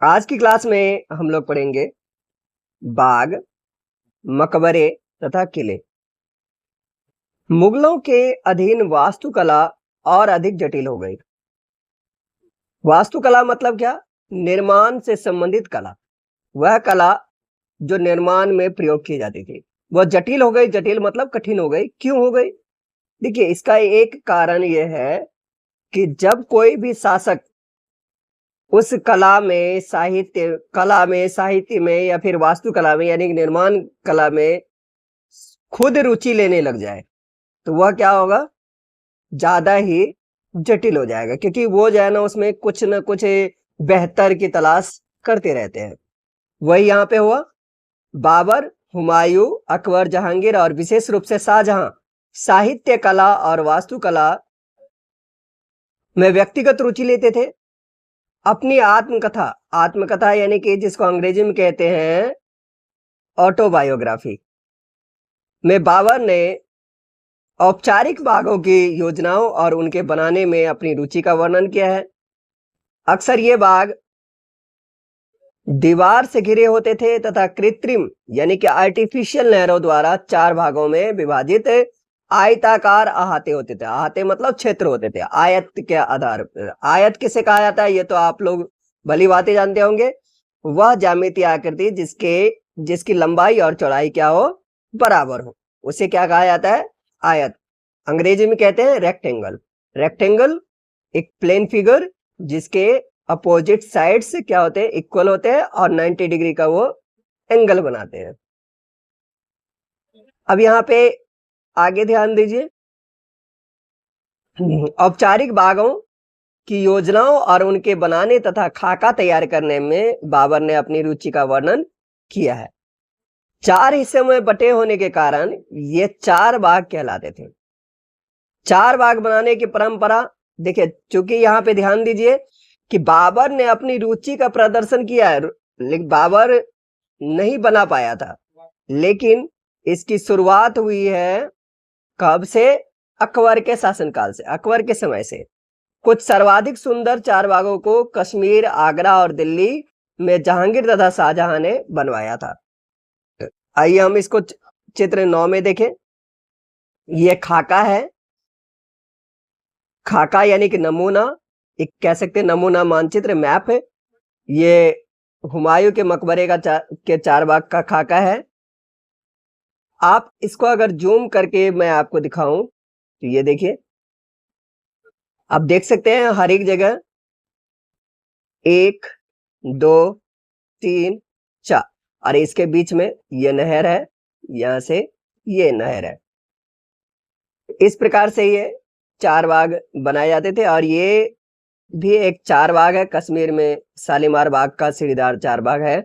आज की क्लास में हम लोग पढ़ेंगे बाग, मकबरे तथा किले। मुगलों के अधीन वास्तुकला और अधिक जटिल हो गई। वास्तुकला मतलब क्या? निर्माण से संबंधित कला। वह कला जो निर्माण में प्रयोग की जाती थी वह जटिल हो गई। जटिल मतलब कठिन हो गई। क्यों हो गई? देखिए, इसका एक कारण यह है कि जब कोई भी शासक उस साहित्य में या फिर वास्तुकला में यानी निर्माण कला में खुद रुचि लेने लग जाए तो वह क्या होगा? ज्यादा ही जटिल हो जाएगा, क्योंकि वो जो है ना उसमें कुछ ना कुछ बेहतर की तलाश करते रहते हैं। वही यहाँ पे हुआ। बाबर, हुमायूं, अकबर, जहांगीर और विशेष रूप से शाहजहां साहित्य कला और वास्तुकला में व्यक्तिगत रुचि लेते थे। अपनी आत्मकथा यानी कि जिसको अंग्रेजी में कहते हैं ऑटोबायोग्राफी में बाबर ने औपचारिक बागों की योजनाओं और उनके बनाने में अपनी रुचि का वर्णन किया है। अक्सर ये बाग दीवार से घिरे होते थे तथा कृत्रिम यानी कि आर्टिफिशियल नहरों द्वारा 4 भागों में विभाजित आयताकार अहाते होते थे। अहाते मतलब क्षेत्र होते थे आयत के आधार पर। आयत किसे कहा जाता है ये तो आप लोग भली बातें जानते होंगे। वह ज्यामितीय आकृति जिसकी लंबाई और चौड़ाई क्या हो? बराबर हो, उसे क्या कहा जाता है? आयत। अंग्रेजी में कहते हैं रेक्टेंगल। रेक्टेंगल एक प्लेन फिगर जिसके अपोजिट साइड्स क्या होते हैं? इक्वल होते हैं और 90 डिग्री का वो एंगल बनाते हैं। अब यहाँ पे आगे ध्यान दीजिए। औपचारिक बागों की योजनाओं और उनके बनाने तथा खाका तैयार करने में बाबर ने अपनी रुचि का वर्णन किया है। 4 हिस्सों में बटे होने के कारण ये 4 बाग कहलाते थे। 4 बाग बनाने की परंपरा देखिए, चूंकि यहाँ पे ध्यान दीजिए कि बाबर ने अपनी रुचि का प्रदर्शन किया है, लेकिन बाबर नहीं बना पाया था। लेकिन इसकी शुरुआत हुई है कब से? अकबर के शासनकाल से, अकबर के समय से। कुछ सर्वाधिक सुंदर 4 बागों को कश्मीर, आगरा और दिल्ली में जहांगीर तथा शाहजहां ने बनवाया था। आइए हम इसको चित्र 9 में देखें। यह खाका है। खाका यानी कि नमूना, एक कह सकते हैं नमूना मानचित्र, मैप है। ये हुमायूं के मकबरे के 4 बाग का खाका है। आप इसको अगर जूम करके मैं आपको दिखाऊं तो ये देखिए, आप देख सकते हैं हर एक जगह 1 2 3 4 और इसके बीच में ये नहर है, यहां से ये नहर है। इस प्रकार से ये 4 बाग बनाए जाते थे। और ये भी एक 4 बाग है। कश्मीर में शालीमार बाग का सीढ़ीदार 4 बाग है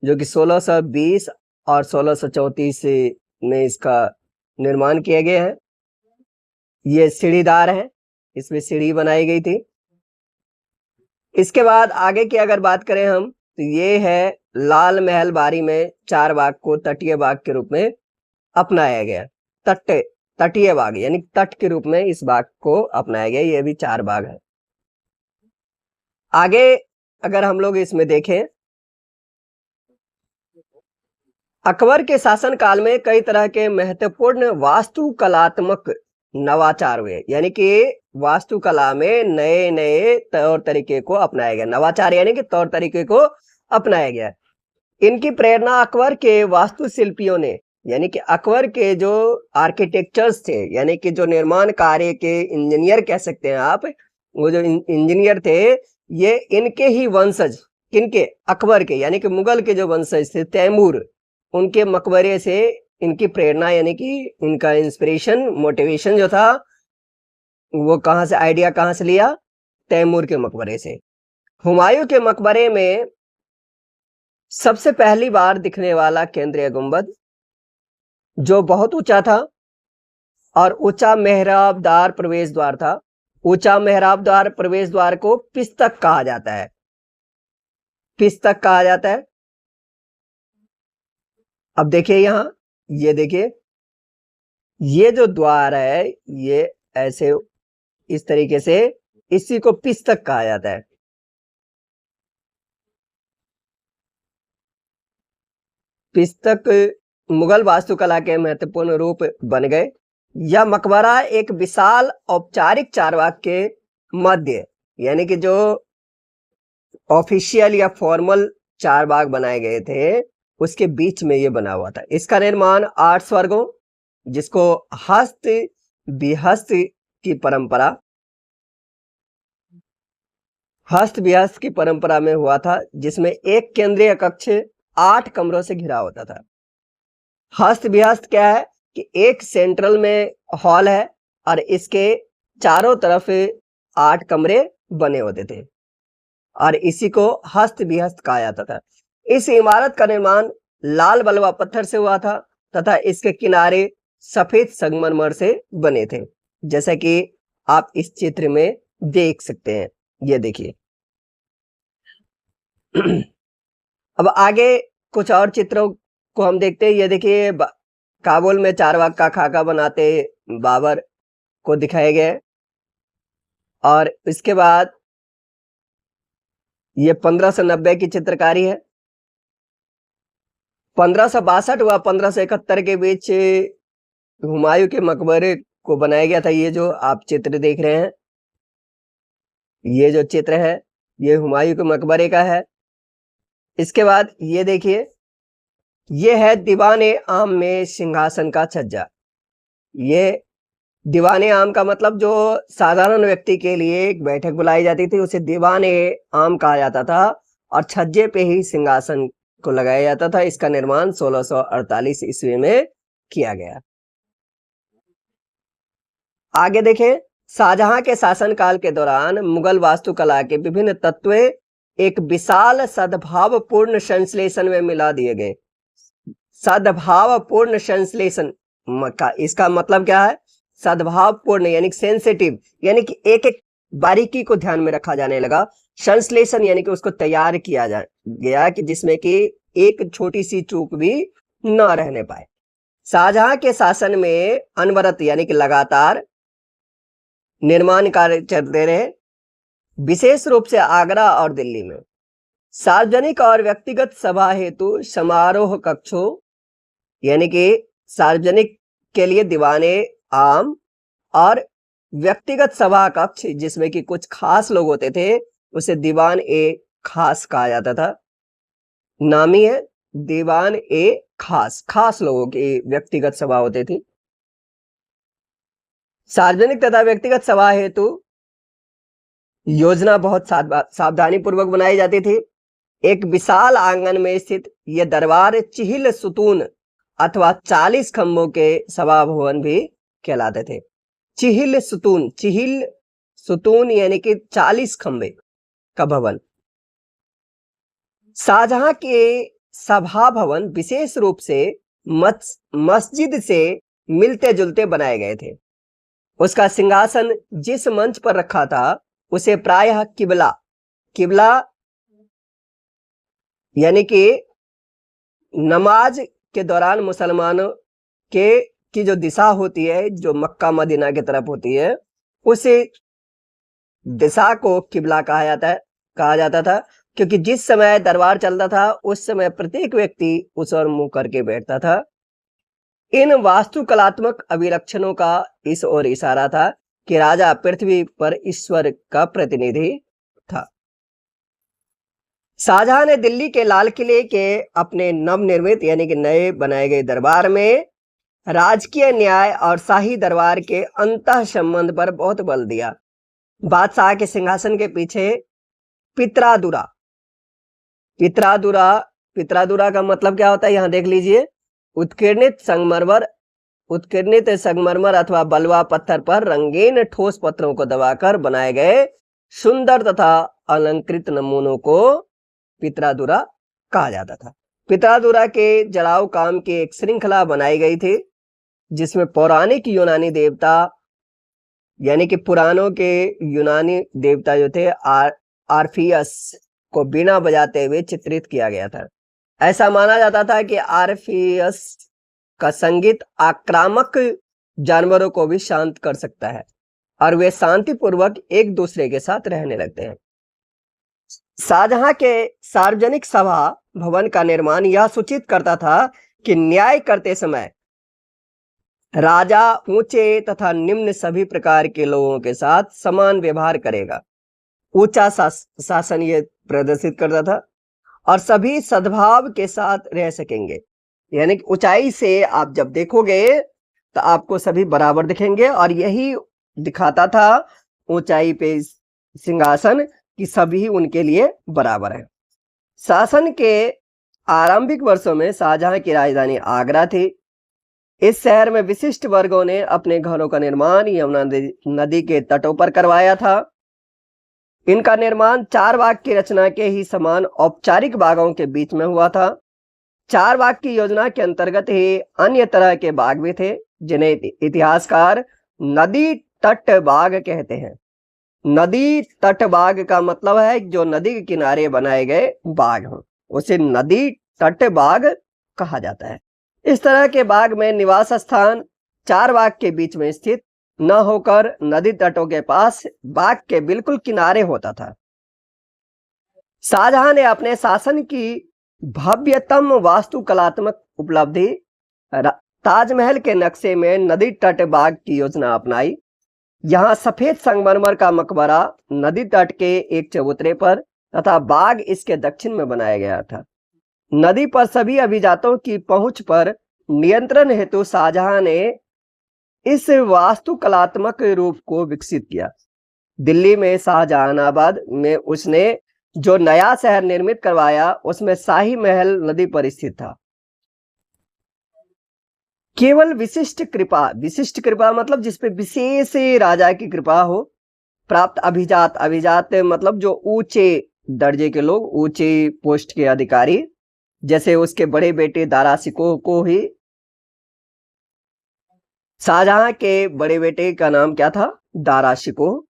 जो कि 1620 और 1634 में इसका निर्माण किया गया है। ये सीढ़ीदार है, इसमें सीढ़ी बनाई गई थी। इसके बाद आगे की अगर बात करें हम तो ये है लाल महल बारी में 4 बाग को तटीय बाग के रूप में अपनाया गया। तटीय बाग यानी तट के रूप में इस बाग को अपनाया गया। ये भी 4 बाग है। आगे अगर हम लोग इसमें देखें, अकबर के शासन काल में कई तरह के महत्वपूर्ण वास्तुकलात्मक नवाचार हुए, यानी कि वास्तुकला में नए नए तौर तरीके को अपनाया गया। नवाचार यानी कि तौर तरीके को अपनाया गया। इनकी प्रेरणा अकबर के वास्तुशिल्पियों ने, यानी कि अकबर के जो आर्किटेक्चर्स थे, यानी कि जो निर्माण कार्य के इंजीनियर कह सकते हैं आप, वो जो इंजीनियर थे ये इनके ही वंशज, किनके? अकबर के, यानी कि मुगल के जो वंशज थे तैमूर, उनके मकबरे से इनकी प्रेरणा यानी कि इनका इंस्पिरेशन, मोटिवेशन जो था वो कहां से, आइडिया कहां से लिया? तैमूर के मकबरे से। हुमायूं के मकबरे में सबसे पहली बार दिखने वाला केंद्रीय गुंबद जो बहुत ऊंचा था और ऊंचा मेहराबदार प्रवेश द्वार था। ऊंचा मेहराबदार प्रवेश द्वार को पिस्तक कहा जाता है। पिस्तक कहा जाता है। अब देखिए यहां, ये देखिए, ये जो द्वार है ये ऐसे इस तरीके से, इसी को पिस्तक कहा जाता है। पुस्तक मुगल वास्तुकला के महत्वपूर्ण रूप बन गए। यह मकबरा एक विशाल औपचारिक चारवाक के मध्य, यानी कि जो ऑफिशियल या फॉर्मल चारबाग बनाए गए थे, उसके बीच में ये बना हुआ था। इसका निर्माण 8 स्वर्गों, जिसको हस्त विहस्त की परंपरा में हुआ था, जिसमें एक केंद्रीय कक्ष 8 कमरों से घिरा होता था। हस्त विहस्त क्या है कि एक सेंट्रल में हॉल है और इसके चारों तरफ 8 कमरे बने होते थे और इसी को हस्त विहस्त कहा जाता था। इस इमारत का निर्माण लाल बलुआ पत्थर से हुआ था तथा इसके किनारे सफेद संगमरमर से बने थे, जैसा कि आप इस चित्र में देख सकते हैं। ये देखिए। अब आगे कुछ और चित्रों को हम देखते हैं। ये देखिए, काबुल में चारबाग का खाका बनाते बाबर को दिखाया गया है। और इसके बाद ये 1590 की चित्रकारी है। 1562 व 1571 के बीच हुमायूं के मकबरे को बनाया गया था। ये जो आप चित्र देख रहे हैं, ये जो चित्र है, ये हुमायूं के मकबरे का है। इसके बाद ये देखिए, ये है दीवाने आम में सिंहासन का छज्जा। ये दीवाने आम का मतलब जो साधारण व्यक्ति के लिए एक बैठक बुलाई जाती थी, उसे दीवाने आम कहा जाता था और छज्जे पे ही सिंहासन को लगाया जाता था। इसका निर्माण 1648 ईस्वी में किया गया। आगे देखें, शाहजहां के शासनकाल के दौरान मुगल वास्तुकला के विभिन्न तत्व एक विशाल सद्भावपूर्ण संश्लेषण में मिला दिए गए। सद्भावपूर्ण संश्लेषण का इसका मतलब क्या है? सद्भावपूर्ण यानी सेंसिटिव, यानी कि एक एक बारीकी को ध्यान में रखा जाने लगा। संश्लेषण यानी कि उसको तैयार किया गया कि जिसमें कि एक छोटी सी चूक भी न रहने पाए। शाहजहां के शासन में अनवरत यानी कि लगातार निर्माण कार्य चलते रहे, विशेष रूप से आगरा और दिल्ली में। सार्वजनिक और व्यक्तिगत सभा हेतु समारोह कक्षों यानी कि सार्वजनिक के लिए दीवाने आम और व्यक्तिगत सभा कक्ष जिसमें कि कुछ खास लोग होते थे, उसे दीवान ए खास कहा जाता था। नामी है दीवान ए खास, खास लोगों की व्यक्तिगत सभा होती थी। सार्वजनिक तथा व्यक्तिगत सभा हेतु योजना बहुत सावधानी पूर्वक बनाई जाती थी। एक विशाल आंगन में स्थित यह दरबार चिहिल सुतून अथवा 40 खंभों के सभा भवन भी कहलाते थे। चिहिल सुतून यानी कि 40 खंभे का भवन। शाहजहां के सभा भवन विशेष रूप से मस्जिद से मिलते जुलते बनाए गए थे। उसका सिंहासन जिस मंच पर रखा था उसे प्रायः किबला यानी कि नमाज के दौरान मुसलमानों की जो दिशा होती है, जो मक्का मदीना की तरफ होती है, उस दिशा को किबला कहा जाता था, क्योंकि जिस समय दरबार चलता था उस समय प्रत्येक व्यक्ति उस ओर मुंह करके बैठता था। इन वास्तुकलात्मक अभिलक्षणों का इस ओर इशारा था कि राजा पृथ्वी पर ईश्वर का प्रतिनिधि था। शाहजहां ने दिल्ली के लाल किले के अपने नवनिर्मित यानी कि नए बनाए गए दरबार में राजकीय न्याय और शाही दरबार के अंतः संबंध पर बहुत बल दिया। बादशाह के सिंहासन के पीछे पित्रादुरा का मतलब क्या होता है, यहां देख लीजिए। उत्कीर्णित संगमरमर अथवा बलुआ पत्थर पर रंगीन ठोस पत्थरों को दबाकर बनाए गए सुंदर तथा अलंकृत नमूनों को पित्रादुरा कहा जाता था। पित्रादुरा के जड़ाऊ काम की एक श्रृंखला बनाई गई थी, जिसमें पौराणिक यूनानी देवता यानी कि पुराणों के यूनानी देवता जो थे आर्फियस को बीना बजाते हुए चित्रित किया गया था। ऐसा माना जाता था कि आर्फियस का संगीत आक्रामक जानवरों को भी शांत कर सकता है और वे शांतिपूर्वक एक दूसरे के साथ रहने लगते हैं। शाहजहां के सार्वजनिक सभा भवन का निर्माण यह सूचित करता था कि न्याय करते समय राजा ऊंचे तथा निम्न सभी प्रकार के लोगों के साथ समान व्यवहार करेगा। ऊंचा शासन ये प्रदर्शित करता था और सभी सद्भाव के साथ रह सकेंगे। यानी कि ऊंचाई से आप जब देखोगे तो आपको सभी बराबर दिखेंगे और यही दिखाता था ऊंचाई पे सिंहासन कि सभी उनके लिए बराबर है। शासन के आरंभिक वर्षों में शाहजहां की राजधानी आगरा थी। इस शहर में विशिष्ट वर्गों ने अपने घरों का निर्माण यमुना नदी के तटों पर करवाया था। इनका निर्माण 4 बाग की रचना के ही समान औपचारिक बागों के बीच में हुआ था। 4 बाग की योजना के अंतर्गत ही अन्य तरह के बाग भी थे, जिन्हें इतिहासकार नदी तट बाग कहते हैं। नदी तट बाग का मतलब है जो नदी के किनारे बनाए गए बाग हों, उसे नदी तट बाग कहा जाता है। इस तरह के बाग में निवास स्थान 4 बाग के बीच में स्थित न होकर नदी तटों के पास बाग के बिल्कुल किनारे होता था। शाहजहां ने अपने शासन की भव्यतम वास्तुकलात्मक उपलब्धि ताजमहल के नक्शे में नदी तट बाग की योजना अपनाई। यहाँ सफेद संगमरमर का मकबरा नदी तट के एक चबूतरे पर तथा बाग इसके दक्षिण में बनाया गया था। नदी पर सभी अभिजातों की पहुंच पर नियंत्रण हेतु शाहजहां ने इस वास्तुकलात्मक रूप को विकसित किया। दिल्ली में शाहजहानाबाद में उसने जो नया शहर निर्मित करवाया उसमें शाही महल नदी पर स्थित था। केवल विशिष्ट कृपा मतलब जिसपे विशेष राजा की कृपा हो प्राप्त अभिजात मतलब जो ऊंचे दर्जे के लोग, ऊंचे पोस्ट के अधिकारी, जैसे उसके बड़े बेटे दारा शिकोह को ही, शाहजहां के बड़े बेटे का नाम क्या था? दारा शिकोह,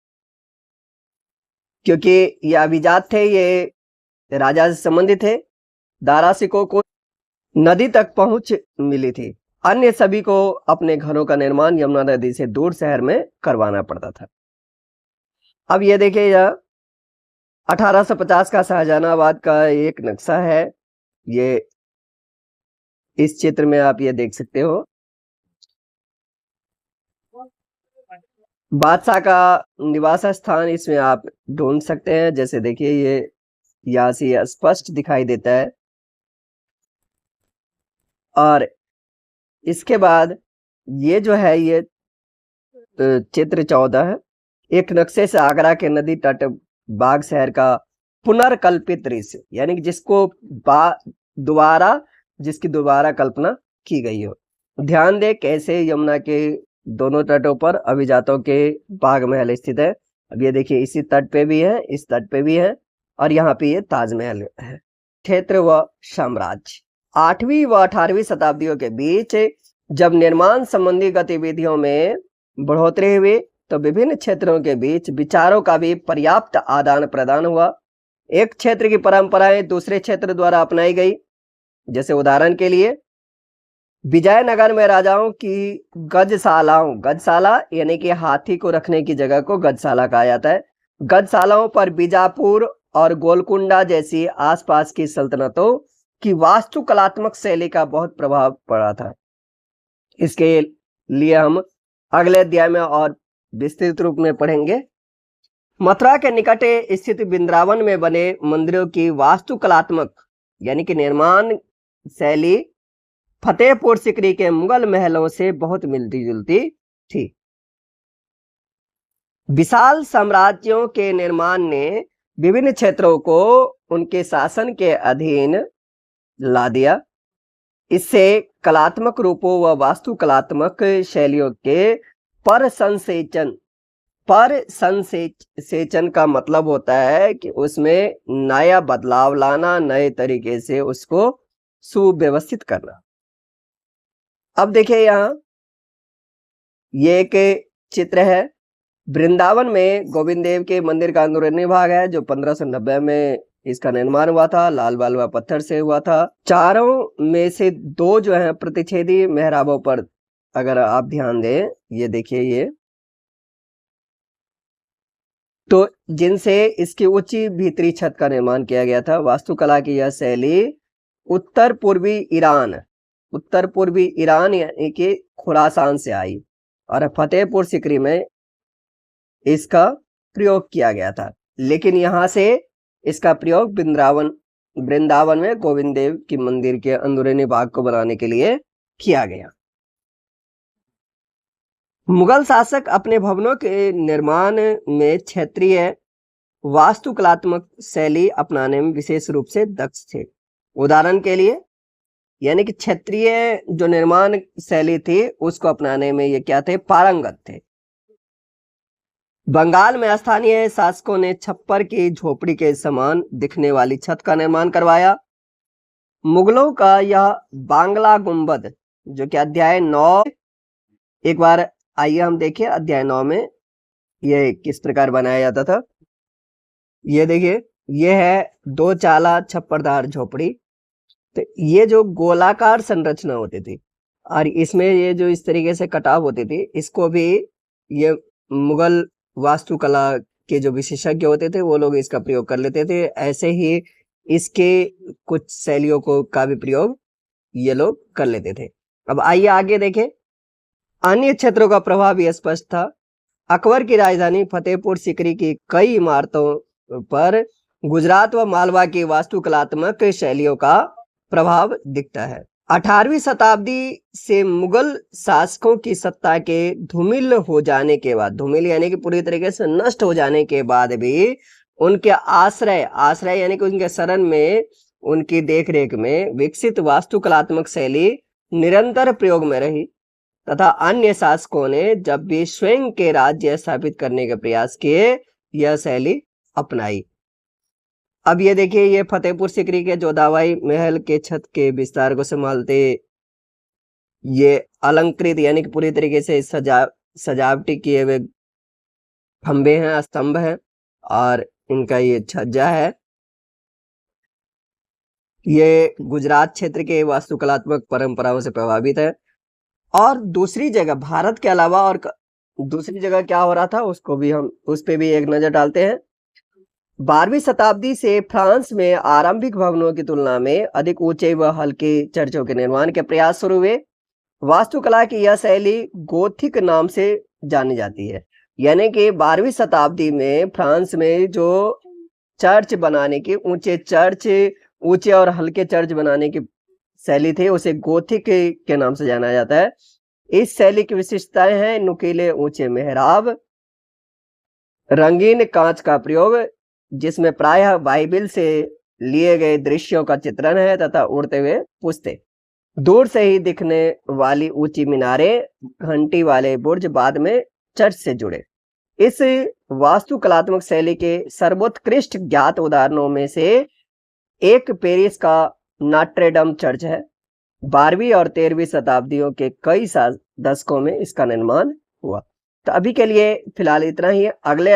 क्योंकि ये अभिजात थे, ये राजा से संबंधित थे। दारा शिकोह को नदी तक पहुंच मिली थी। अन्य सभी को अपने घरों का निर्माण यमुना नदी से दूर शहर में करवाना पड़ता था। अब ये देखिए, यह 1850 का शाहजहानाबाद का एक नक्शा है। ये इस चित्र में आप ये देख सकते हो। बादशाह का निवास स्थान इसमें आप ढूंढ सकते हैं। जैसे देखिए, ये यहाँ से स्पष्ट दिखाई देता है। और इसके बाद ये जो है, ये चित्र 14 है। एक नक्शे से आगरा के नदी तट बाग शहर का पुनर्कल्पित दृश्य, यानी कि जिसकी दोबारा कल्पना की गई हो। ध्यान दे कैसे यमुना के दोनों तटों पर अभिजातों के बाग महल स्थित है। अब ये देखिए, इसी तट पे भी है, इस तट पे भी है, और यहाँ पे ये ताजमहल है। क्षेत्र व साम्राज्य। 8वीं व 18वीं शताब्दियों के बीच जब निर्माण संबंधी गतिविधियों में बढ़ोतरी हुई तो विभिन्न क्षेत्रों के बीच विचारों का भी पर्याप्त आदान प्रदान हुआ। एक क्षेत्र की परंपराएं दूसरे क्षेत्र द्वारा अपनाई गई। जैसे उदाहरण के लिए विजयनगर में राजाओं की गजशाला यानी कि हाथी को रखने की जगह को गजशाला कहा जाता है। गजशालाओं पर बीजापुर और गोलकुंडा जैसी आसपास की सल्तनतों की वास्तुकलात्मक शैली का बहुत प्रभाव पड़ा था। इसके लिए हम अगले अध्याय में और विस्तृत रूप में पढ़ेंगे। मथुरा के निकट स्थित वृंदावन में बने मंदिरों की वास्तुकलात्मक यानी कि निर्माण शैली फतेहपुर सिकरी के मुगल महलों से बहुत मिलती जुलती थी। विशाल साम्राज्यों के निर्माण ने विभिन्न क्षेत्रों को उनके शासन के अधीन ला दिया। इससे कलात्मक रूपों व वास्तुकलात्मक शैलियों के पर संसेचन का मतलब होता है कि उसमें नया बदलाव लाना, नए तरीके से उसको सुव्यवस्थित करना। अब देखिए, यहाँ ये एक चित्र है। वृंदावन में गोविंद देव के मंदिर का अंदरूनी भाग है, जो 1590 में इसका निर्माण हुआ था। लाल बालुआ पत्थर से हुआ था। चारों में से 2 जो है प्रतिच्छेदी मेहराबों पर अगर आप ध्यान दें, ये देखिए, ये तो जिनसे इसकी ऊंची भीतरी छत का निर्माण किया गया था। वास्तुकला की यह शैली उत्तर पूर्वी ईरान यानी कि खुरासान से आई और फतेहपुर सिकरी में इसका प्रयोग किया गया था। लेकिन यहाँ से इसका प्रयोग वृंदावन में गोविंद देव की मंदिर के अंदरूनी भाग को बनाने के लिए किया गया। मुगल शासक अपने भवनों के निर्माण में क्षेत्रीय वास्तुकलात्मक शैली अपनाने में विशेष रूप से दक्ष थे। उदाहरण के लिए यानी कि क्षेत्रीय जो निर्माण शैली थी उसको अपनाने में ये क्या थे, पारंगत थे। बंगाल में स्थानीय शासकों ने छप्पर की झोपड़ी के समान दिखने वाली छत का निर्माण करवाया। मुगलों का यह बांग्ला गुंबद जो कि अध्याय 9, एक बार आइए हम देखें अध्याय 9 में ये किस प्रकार बनाया जाता था। ये देखिए, ये है 2 चाला छप्परदार झोपड़ी। तो ये जो गोलाकार संरचना होती थी और इसमें ये जो इस तरीके से कटाव होती थी, इसको भी ये मुगल वास्तुकला के जो विशेषज्ञ होते थे वो लोग इसका प्रयोग कर लेते थे। ऐसे ही इसके कुछ शैलियों का भी प्रयोग ये लोग कर लेते थे। अब आइए आगे देखें। अन्य क्षेत्रों का प्रभाव भी स्पष्ट था। अकबर की राजधानी फतेहपुर सिकरी की कई इमारतों पर गुजरात व मालवा की वास्तुकलात्मक शैलियों का प्रभाव दिखता है। 18वीं शताब्दी से मुगल शासकों की सत्ता के धूमिल हो जाने के बाद, धूमिल यानी कि पूरी तरीके से नष्ट हो जाने के बाद भी उनके आश्रय यानी कि उनके शरण में, उनकी देखरेख में विकसित वास्तुकलात्मक शैली निरंतर प्रयोग में रही तथा अन्य शासकों ने जब भी स्वयं के राज्य स्थापित करने के प्रयास किए यह शैली अपनाई। अब ये देखिए, ये फतेहपुर सिकरी के जोधाबाई महल के छत के विस्तार को संभालते ये अलंकृत यानी कि पूरी तरीके से सजावटी किए हुए खंबे हैं, स्तंभ हैं और इनका ये छज्जा है। ये गुजरात क्षेत्र के वास्तुकलात्मक परंपराओं से प्रभावित है। और दूसरी जगह भारत के अलावा और दूसरी जगह क्या हो रहा था उसको भी हम उस पे भी एक नजर डालते हैं। 12वीं शताब्दी से फ्रांस में आरंभिक भवनों की तुलना में अधिक ऊंचे व हल्के चर्चों के निर्माण के प्रयास शुरू हुए। वास्तुकला की यह शैली गोथिक नाम से जानी जाती है। यानी कि 12वीं शताब्दी में फ्रांस में जो चर्च बनाने की ऊंचे और हल्के चर्च बनाने की शैली थी उसे गोथिक के नाम से जाना जाता है। इस शैली की विशेषताएं हैं नुकीले ऊंचे मेहराब, रंगीन कांच का प्रयोग जिसमें प्रायः बाइबिल से लिए गए दृश्यों का चित्रण है तथा उड़ते हुए पुष्ते, दूर से ही दिखने वाली ऊंची मीनारें, घंटी वाले बुर्ज बाद में चर्च से जुड़े। इस वास्तुकलात्मक शैली के सर्वोत्कृष्ट ज्ञात उदाहरणों में से एक पेरिस का नॉट्रे-डेम चर्च है। 12वीं और 13वीं शताब्दियों के कई दशकों में इसका निर्माण हुआ। तो अभी के लिए फिलहाल इतना ही। अगले